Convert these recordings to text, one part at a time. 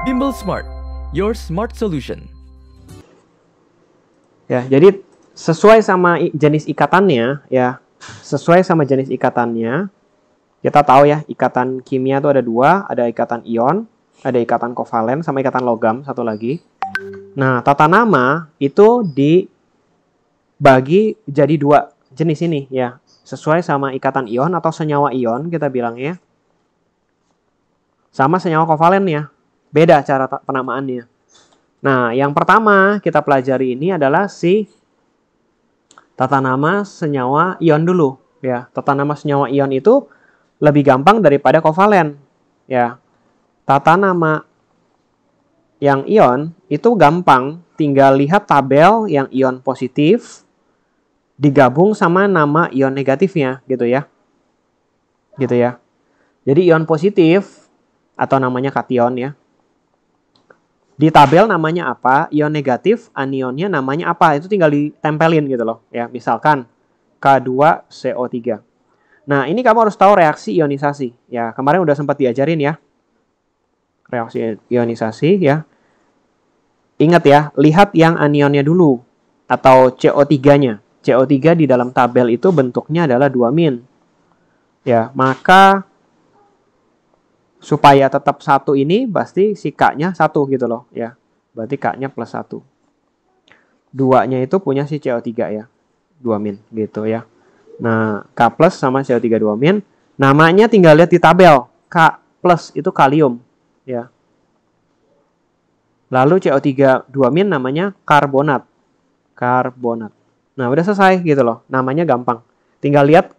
Bimbel Smart, your smart solution. Ya, jadi sesuai sama jenis ikatannya, ya, sesuai sama jenis ikatannya, kita tahu ya, ikatan kimia itu ada dua, ada ikatan ion, ada ikatan kovalen, sama ikatan logam, satu lagi. Nah, tata nama itu dibagi jadi dua jenis ini, ya, sesuai sama ikatan ion atau senyawa ion, kita bilangnya, sama senyawa kovalen ya, beda cara penamaannya. Nah, yang pertama kita pelajari ini adalah si tata nama senyawa ion dulu, ya. Tata nama senyawa ion itu lebih gampang daripada kovalen, ya. Tata nama yang ion itu gampang, tinggal lihat tabel yang ion positif digabung sama nama ion negatifnya, gitu ya. Gitu ya. Jadi ion positif atau namanya kation ya. Di tabel namanya apa, ion negatif, anionnya namanya apa, itu tinggal ditempelin gitu loh. Ya, misalkan K2CO3. Nah, ini kamu harus tahu reaksi ionisasi. Ya, kemarin udah sempat diajarin ya. Reaksi ionisasi ya. Ingat ya, lihat yang anionnya dulu. Atau CO3-nya. CO3 di dalam tabel itu bentuknya adalah 2-. Ya, maka supaya tetap satu ini, pasti si K-nya 1 gitu loh. Ya, berarti K-nya plus 1. 2-nya itu punya si CO3 ya. 2- gitu ya. Nah, K plus sama CO3 2-. Namanya tinggal lihat di tabel. K plus itu kalium. Ya. Lalu CO3 2- namanya karbonat. Karbonat. Nah, udah selesai gitu loh. Namanya gampang. Tinggal lihat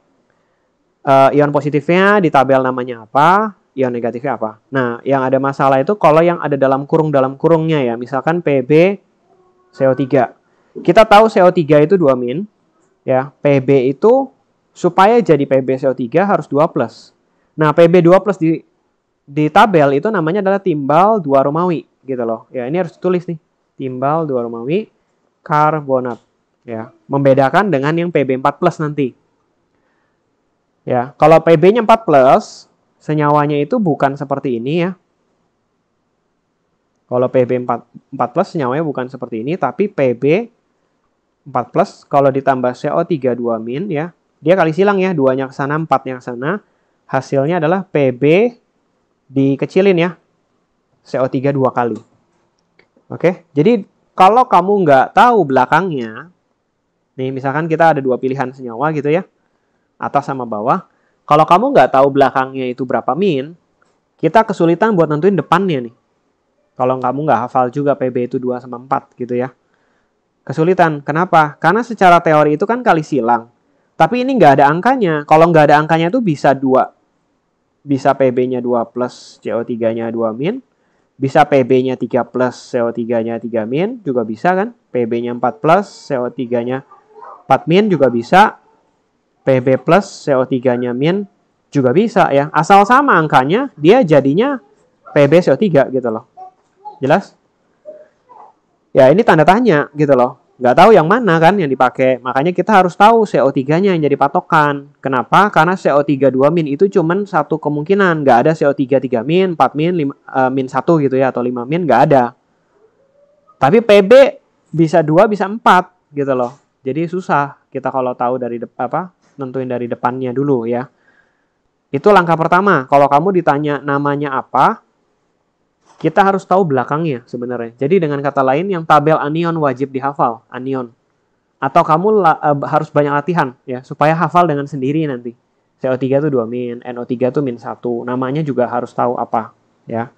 ion positifnya di tabel namanya apa, ion negatifnya apa. Nah, yang ada masalah itu kalau yang ada dalam kurungnya ya. Misalkan Pb CO3. Kita tahu CO3 itu 2-. Ya, Pb itu supaya jadi Pb CO3 harus 2+. Nah, Pb 2+ di tabel itu namanya adalah timbal 2 Romawi gitu loh. Ya, ini harus ditulis nih. Timbal 2 Romawi karbonat. Ya, membedakan dengan yang Pb 4+ nanti. Ya, kalau Pb-nya 4+, senyawanya itu bukan seperti ini ya. Kalau Pb 4+ senyawanya bukan seperti ini, tapi Pb 4+ kalau ditambah CO3 2- ya, dia kali silang ya, 2-nya ke sana, 4-nya ke sana. Hasilnya adalah Pb dikecilin ya, CO3 2 kali. Oke, jadi kalau kamu nggak tahu belakangnya, nih misalkan kita ada 2 pilihan senyawa gitu ya, atas sama bawah. Kalau kamu nggak tahu belakangnya itu berapa min, kita kesulitan buat nentuin depannya nih. Kalau kamu nggak hafal juga Pb itu 2 sama 4 gitu ya. Kesulitan. Kenapa? Karena secara teori itu kan kali silang. Tapi ini nggak ada angkanya. Kalau nggak ada angkanya itu bisa 2. Bisa Pb-nya 2 plus CO3-nya 2-. Bisa Pb-nya 3 plus CO3-nya 3- juga bisa kan. Pb-nya 4 plus CO3-nya 4- juga bisa. Pb plus CO3-nya min juga bisa ya. Asal sama angkanya, dia jadinya Pb CO3 gitu loh. Jelas? Ya ini tanda tanya gitu loh. Nggak tahu yang mana kan yang dipakai. Makanya kita harus tahu CO3-nya yang jadi patokan. Kenapa? Karena CO3 2- itu cuman satu kemungkinan. Nggak ada CO3 3-, 4-, 1 gitu ya. Atau 5-, nggak ada. Tapi Pb bisa 2, bisa 4 gitu loh. Jadi susah kita kalau tahu dari nentuin dari depannya dulu ya. Itu langkah pertama. Kalau kamu ditanya namanya apa, kita harus tahu belakangnya sebenarnya. Jadi dengan kata lain, yang tabel anion wajib dihafal, anion. Atau kamu harus banyak latihan ya, supaya hafal dengan sendiri nanti. CO3 itu 2-, NO3 itu -1. Namanya juga harus tahu apa ya.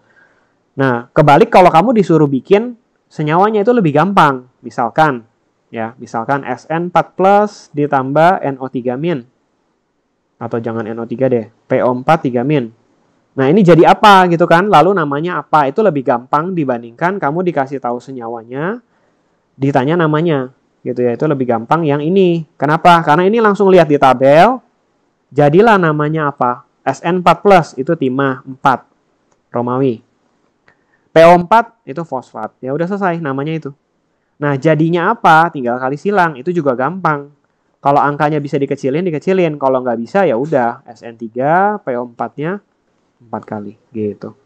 Nah, kebalik kalau kamu disuruh bikin senyawanya itu lebih gampang. Misalkan SN4+ ditambah NO3-. Atau jangan NO3 deh, PO4 3-. Nah, ini jadi apa gitu kan? Lalu namanya apa? Itu lebih gampang dibandingkan kamu dikasih tahu senyawanya, ditanya namanya. Gitu ya, itu lebih gampang yang ini. Kenapa? Karena ini langsung lihat di tabel, jadilah namanya apa? SN4+ itu timah 4 Romawi. PO4 itu fosfat. Ya udah selesai namanya itu. Nah, jadinya apa? Tinggal kali silang. Itu juga gampang. Kalau angkanya bisa dikecilin. Kalau nggak bisa ya udah SN3, PO4-nya 4 kali gitu.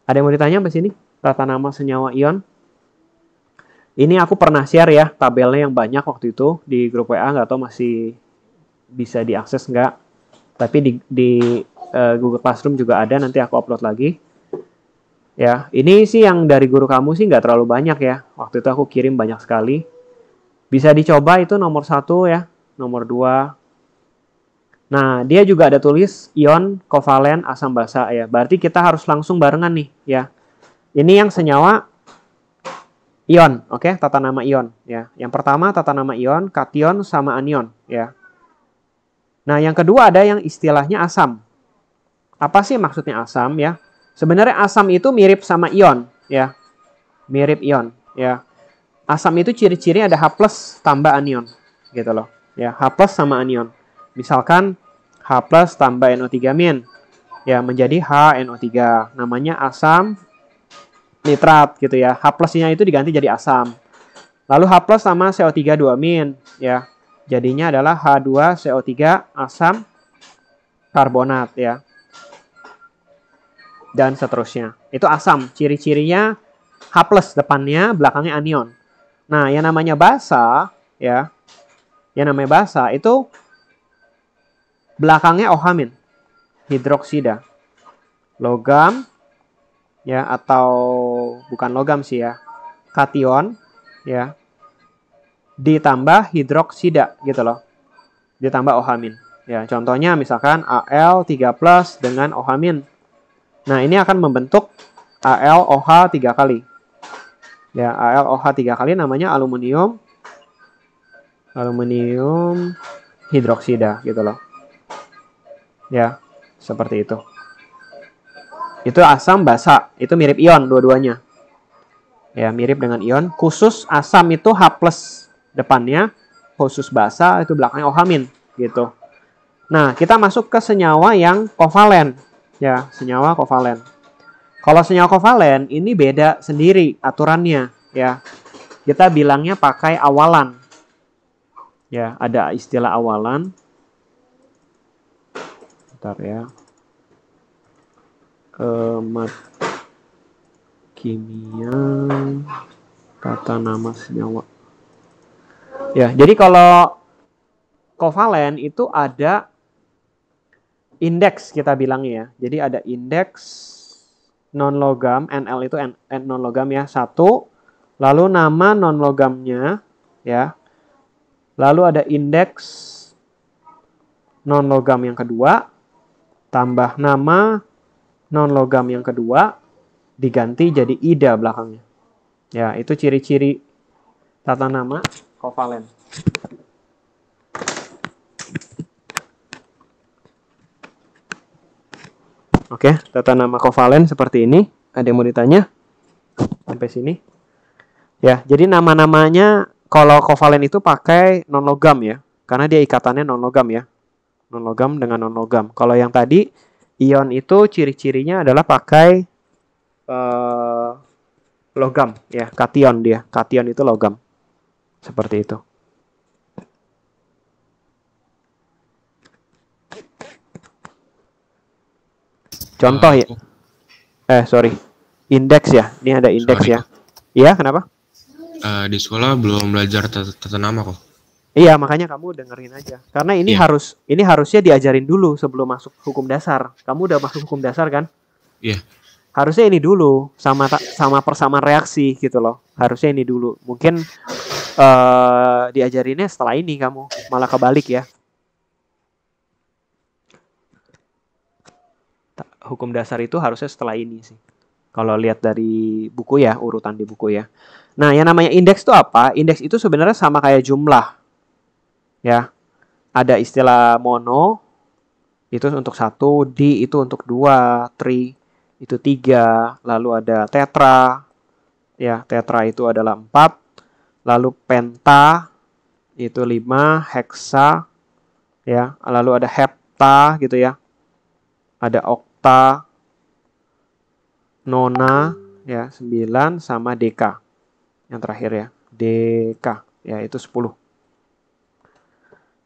Ada yang mau ditanya sampai sini? Tata nama senyawa ion. Ini aku pernah share ya tabelnya yang banyak waktu itu di grup WA, nggak tahu masih bisa diakses nggak. Tapi di Google Classroom juga ada, nanti aku upload lagi. Ya, ini sih yang dari guru kamu sih nggak terlalu banyak ya. Waktu itu aku kirim banyak sekali. Bisa dicoba itu nomor 1 ya, nomor 2. Nah, dia juga ada tulis ion kovalen asam basa ya. Berarti kita harus langsung barengan nih ya. Ini yang senyawa ion, oke? Tata nama ion ya. Yang pertama tata nama ion, kation sama anion ya. Nah, yang kedua ada yang istilahnya asam. Apa sih maksudnya asam ya? Sebenarnya asam itu mirip sama ion ya. Mirip ion ya. Asam itu ciri-ciri ada H+ tambah anion gitu loh. Ya, H+ sama anion. Misalkan H+ tambah NO3- ya menjadi HNO3. Namanya asam nitrat gitu ya. H+-nya itu diganti jadi asam. Lalu H+ sama CO3 2- ya. Jadinya adalah H2CO3 asam karbonat ya. Dan seterusnya. Itu asam. Ciri-cirinya H+ depannya, belakangnya anion. Nah, yang namanya basa ya. Yang namanya basa itu belakangnya OH-, hidroksida. Logam ya, atau bukan logam sih ya. Kation ya. Ditambah hidroksida gitu loh. Ditambah OH-. Ya, contohnya misalkan Al3+ dengan OH-. Nah, ini akan membentuk AlOH 3 kali. Ya, AlOH 3 kali namanya aluminium hidroksida gitu loh. Ya, seperti itu. Itu asam basa, itu mirip ion dua-duanya. Ya, mirip dengan ion. Khusus asam itu H+ depannya, khusus basa itu belakangnya OH- gitu. Nah, kita masuk ke senyawa yang kovalen. Ya, senyawa kovalen. Kalau senyawa kovalen ini beda sendiri aturannya ya. Kita bilangnya pakai awalan. Ya, ada istilah awalan. Bentar ya. Kimia tata nama senyawa. Ya, jadi kalau kovalen itu ada indeks kita bilangnya ya. Jadi ada indeks non-logam, NL itu non-logam ya, 1. Lalu nama non-logamnya ya. Lalu ada indeks non-logam yang kedua, tambah nama non-logam yang kedua, diganti jadi ida belakangnya. Ya, itu ciri-ciri tata nama kovalen. Oke, tata nama kovalen seperti ini. Ada yang mau ditanya? Sampai sini. Ya, jadi nama-namanya kalau kovalen itu pakai non-logam ya. Karena dia ikatannya non-logam ya. Non-logam dengan non-logam. Kalau yang tadi, ion itu ciri-cirinya adalah pakai logam ya. Kation dia. Kation itu logam. Seperti itu. Contoh ya. Sorry. Indeks ya. Ini ada indeks ya. Iya, kenapa? Di sekolah belum belajar tata nama kok. Iya, makanya kamu dengerin aja. Karena ini harusnya diajarin dulu sebelum masuk hukum dasar. Kamu udah masuk hukum dasar kan? Iya. Harusnya ini dulu sama persamaan reaksi gitu loh. Harusnya ini dulu. Mungkin diajarinnya setelah ini kamu malah kebalik ya. Hukum dasar itu harusnya setelah ini sih. Kalau lihat dari buku ya, urutan di buku ya. Nah, yang namanya indeks itu apa? Indeks itu sebenarnya sama kayak jumlah. Ya. Ada istilah mono, itu untuk 1, di itu untuk 2, tri itu 3, lalu ada tetra. Ya, tetra itu adalah 4. Lalu penta itu 5, heksa ya, lalu ada hepta gitu ya. Ada okta, nona ya 9 sama deka. Yang terakhir ya, deka ya itu 10.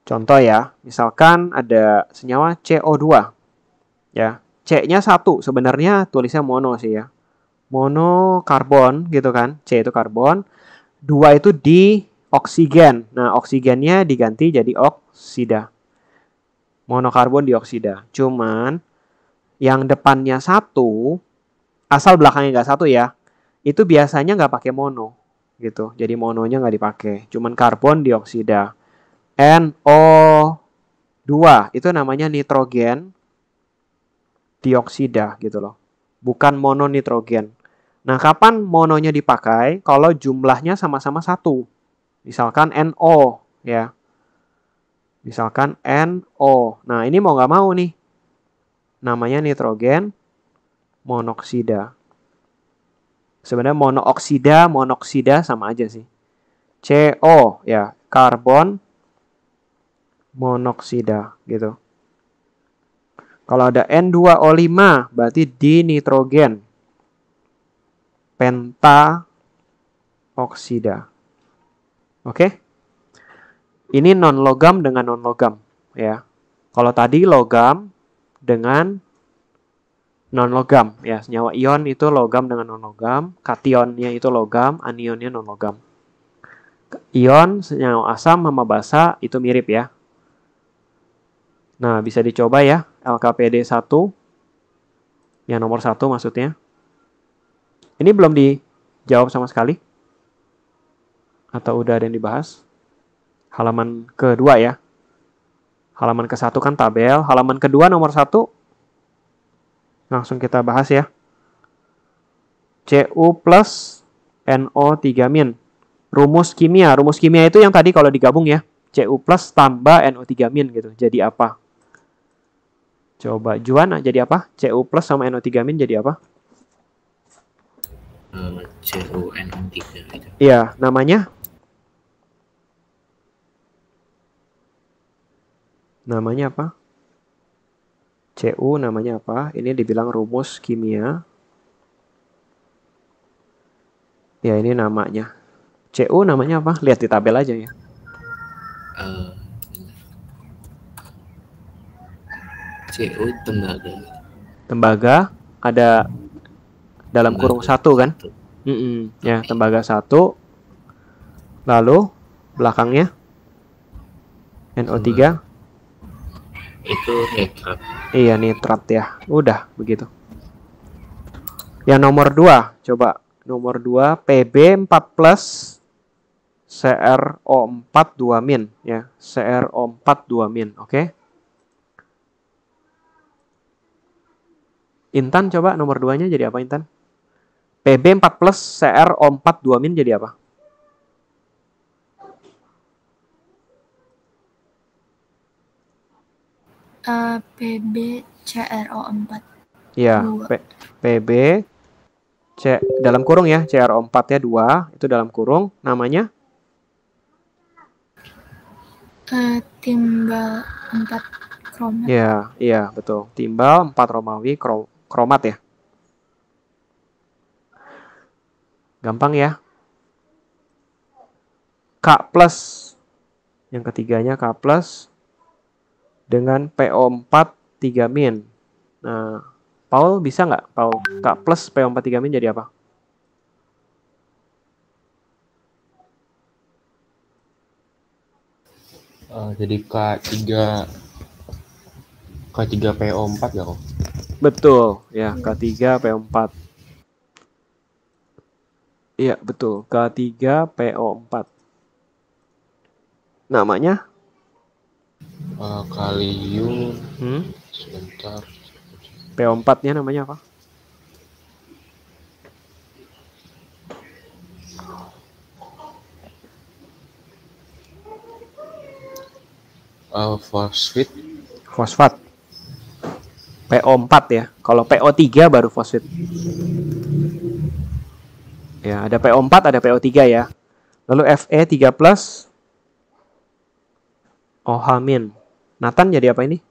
Contoh ya, misalkan ada senyawa CO2 ya. C-nya 1, sebenarnya tulisnya mono sih ya. monokarbon gitu kan. C itu karbon. 2 itu di oksigen. Nah, oksigennya diganti jadi oksida. Monokarbon dioksida. Cuman yang depannya 1, asal belakangnya nggak 1 ya, itu biasanya nggak pakai mono gitu. Jadi mononya nggak dipakai. Cuman karbon dioksida. NO2 itu namanya nitrogen dioksida gitu loh. Bukan mononitrogen. Nah, kapan mononya dipakai? Kalau jumlahnya sama-sama 1. Misalkan NO ya. Misalkan NO. Nah, ini mau nggak mau nih. Namanya nitrogen monoksida. Sebenarnya monoksida sama aja sih. CO ya, karbon monoksida gitu. Kalau ada N2O5 berarti dinitrogen pentaoksida. Oke? Ini non logam dengan non logam ya. Kalau tadi logam dengan non logam ya, senyawa ion itu logam dengan non logam, kationnya itu logam, anionnya non logam. Ion senyawa asam sama basa itu mirip ya. Nah, bisa dicoba ya LKPD 1 yang nomor 1 maksudnya. Ini belum dijawab sama sekali? Atau udah ada yang dibahas? Halaman kedua ya. Halaman ke-1 kan tabel. Halaman kedua nomor 1. Langsung kita bahas ya. Cu plus NO3-. Rumus kimia. Rumus kimia itu yang tadi kalau digabung ya. Cu plus tambah NO3- gitu. Jadi apa? Coba Juan jadi apa? Cu plus sama NO3- jadi apa? CuNO3 gitu. Iya, namanya? Namanya apa? Cu namanya apa? Ini dibilang rumus kimia. Ya, ini namanya. Cu namanya apa? Lihat di tabel aja ya. Cu tembaga. Tembaga ada dalam kurung 1 kan? Ya, tembaga 1. Lalu belakangnya NO3. Itu nitrat. Iya, nitrat ya. Udah begitu. Yang nomor 2, coba. Nomor 2 Pb4 plus CrO4 2- ya. CrO4 2-, oke? Intan coba nomor 2-nya jadi apa, Intan? Pb4 plus CrO4 2- jadi apa? Pb CrO4. Iya, Pb dalam kurung ya, CrO4-nya 2, itu dalam kurung, namanya? Timbal 4 kromat. Iya, betul. Timbal 4 Romawi kromat ya. Gampang ya. K plus. Yang ketiganya K plus dengan PO4 3-. Nah, Paul bisa nggak? Paul, K plus PO4 3- jadi apa? Jadi K3PO4 ya kok? Betul, ya K3PO4. Iya, betul. K3PO4. Namanya? Kalium. Sebentar. PO4-nya namanya apa? Fosfat. PO4 ya. Kalau PO3 baru fosfat. Ya, ada PO4, ada PO3 ya. Lalu Fe3 plus OH-. Nathan jadi apa ini?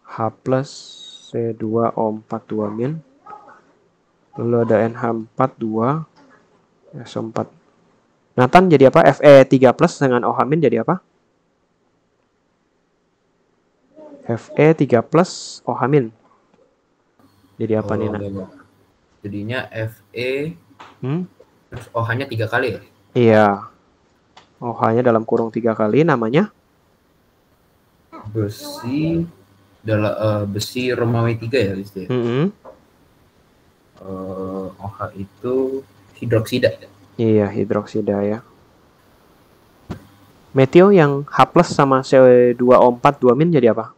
H plus C2O4 2-. Lalu ada NH4 2, SO4. Nathan jadi apa? Fe3 plus dengan OH- jadi apa? Fe3 plus OH-. Jadi apa nih, Nak? Jadinya Fe Hmm? terus OH-nya 3 kali ya? Iya. OH-nya dalam kurung 3 kali, namanya? Besi besi Romawi 3 ya guys ya. Mm-mm. OH itu hidroksida. Iya, hidroksida ya. Metio yang H plus sama C2O4 2- jadi apa?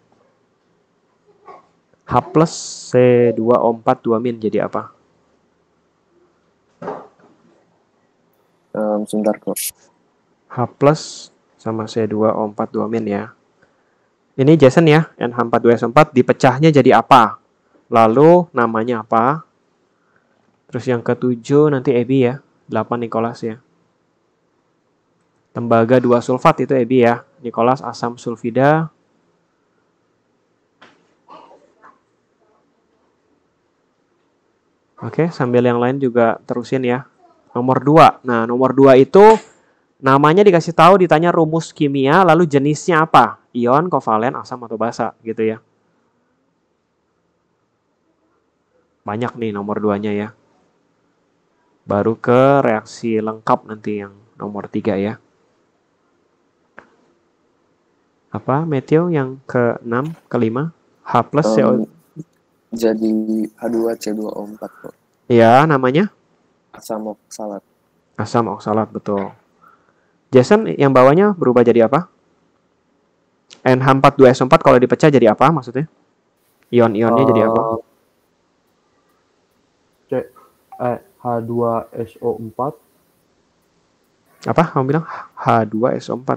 H plus C2O4 2- jadi apa? Sebentar kok. H plus sama C2O4 2- ya. Ini Jason ya, NH42S4 dipecahnya jadi apa? Lalu namanya apa? Terus yang ke-7 nanti Ebi ya, 8 Nicholas ya. Tembaga 2 sulfat itu Ebi ya. Nicholas asam sulfida. Oke, sambil yang lain juga terusin ya. Nomor 2. Nah, nomor 2 itu namanya dikasih tahu, ditanya rumus kimia, lalu jenisnya apa? Ion, kovalen, asam atau basa gitu ya. Banyak nih nomor 2-nya ya. Baru ke reaksi lengkap nanti yang nomor 3 ya. Apa, Meteo yang ke-6, ke-5? H plus CO. Jadi H2C2O4 kok. Ya, namanya? Asam oksalat. Asam oksalat, betul. Jason, yang bawahnya berubah jadi apa? NH42S4 kalau dipecah jadi apa maksudnya? Ion-ionnya jadi apa? H2SO4. Apa? Kamu bilang H2SO4?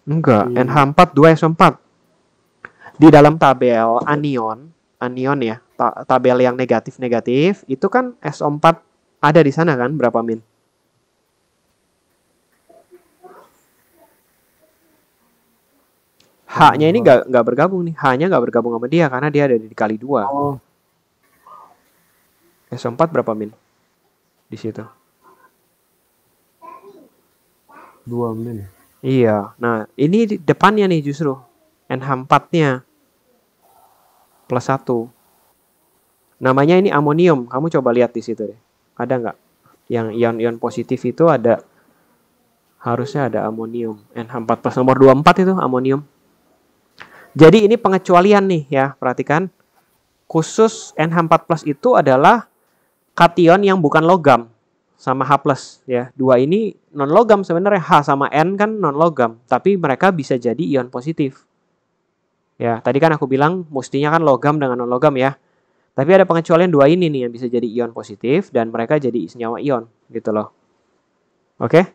Enggak, NH42SO4. Di dalam tabel anion ya, tabel yang negatif-negatif, itu kan SO4 ada di sana kan, berapa min? H-nya ini nggak bergabung nih, H-nya nggak bergabung sama dia karena dia ada dikali 2. Oh, SO4 berapa min? Di situ. 2 min. Iya, nah ini depannya nih justru NH4-nya plus 1. Namanya ini amonium. Kamu coba lihat di situ deh. Ada nggak? Yang ion-ion positif itu ada, harusnya ada amonium. NH4 plus nomor 24 itu amonium. Jadi ini pengecualian nih ya, perhatikan. Khusus NH4 plus itu adalah kation yang bukan logam sama H plus ya. Dua ini non logam sebenarnya, H sama N kan non logam, tapi mereka bisa jadi ion positif. Ya, tadi kan aku bilang mestinya kan logam dengan non logam ya. Tapi ada pengecualian dua ini nih yang bisa jadi ion positif dan mereka jadi senyawa ion gitu loh. Oke?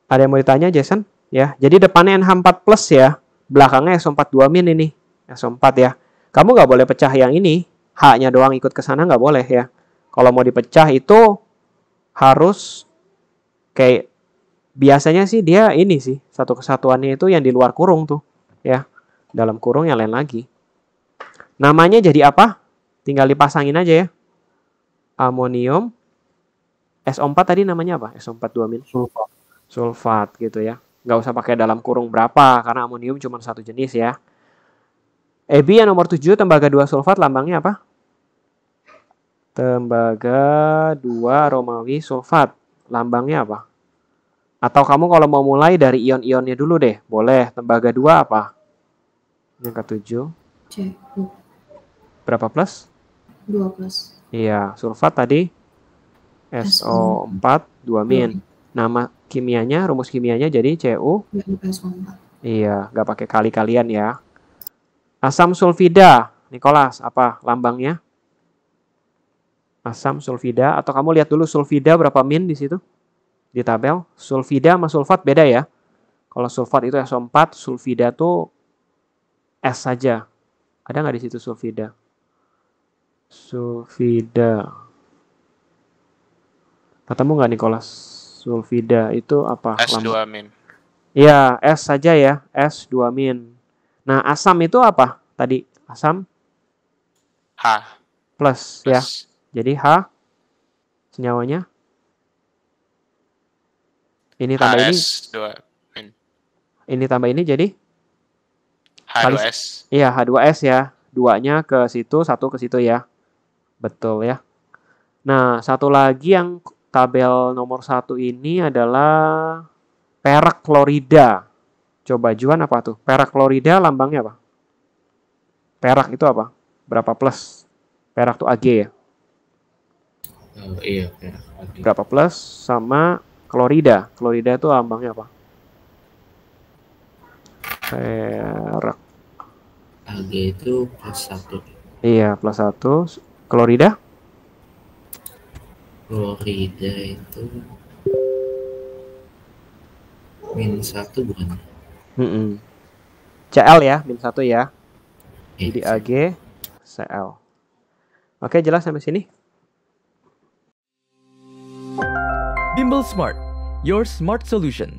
Ada yang mau ditanya Jason? Ya, jadi depannya NH4 plus ya, belakangnya SO4 2- ini. SO4 ya. Kamu nggak boleh pecah yang ini, H-nya doang ikut ke sana nggak boleh ya. Kalau mau dipecah itu harus kayak biasanya sih dia ini sih, satu kesatuannya itu yang di luar kurung tuh ya. Dalam kurung yang lain lagi. Namanya jadi apa? Tinggal dipasangin aja ya. Amonium. SO4 tadi namanya apa? SO4 2- Sulfat. sulfat gitu ya. Nggak usah pakai dalam kurung berapa karena amonium cuma satu jenis ya. Ebi yang nomor 7 tembaga 2 sulfat lambangnya apa? Tembaga 2 Romawi sulfat. Lambangnya apa? Atau kamu kalau mau mulai dari ion-ionnya dulu deh. Boleh. Tembaga 2 apa? Yang ke-7. CU Berapa plus? 2 plus. Iya, sulfat tadi SO4 2-. Nama kimianya, rumus kimianya jadi Cu. SO4. Iya, nggak pakai kali-kalian ya. Asam sulfida, Nicholas, apa lambangnya? Asam sulfida, atau kamu lihat dulu sulfida berapa min di situ? Di tabel, sulfida sama sulfat beda ya. Kalau sulfat itu SO4, sulfida tuh S saja. Ada nggak di situ sulfida? Sulfida. Ketemu nggak Nicholas? Sulfida itu apa? S2-. Iya, S saja ya. S2-. Nah, asam itu apa? Tadi asam H plus ya. plus Jadi H senyawanya. Ini tambah ini. HS2. Ini tambah ini jadi? H2S. Iya, H2S ya. Duanya ke situ, satu ke situ ya. Betul ya. Nah, satu lagi yang tabel nomor 1 ini adalah perak klorida. Coba Juan apa tuh? Perak klorida lambangnya apa? Perak itu apa? Berapa plus? Perak tuh Ag ya. Iya, perak. Oke. Berapa plus sama klorida? Klorida itu lambangnya apa? Perak. Ag itu +1. Iya, plus 1. Klorida? Klorida itu -1 bukan? Cl ya, -1 ya. Eh, Jadi Ag, Cl. Oke, jelas sampai sini? Bimbel Smart, your smart solution.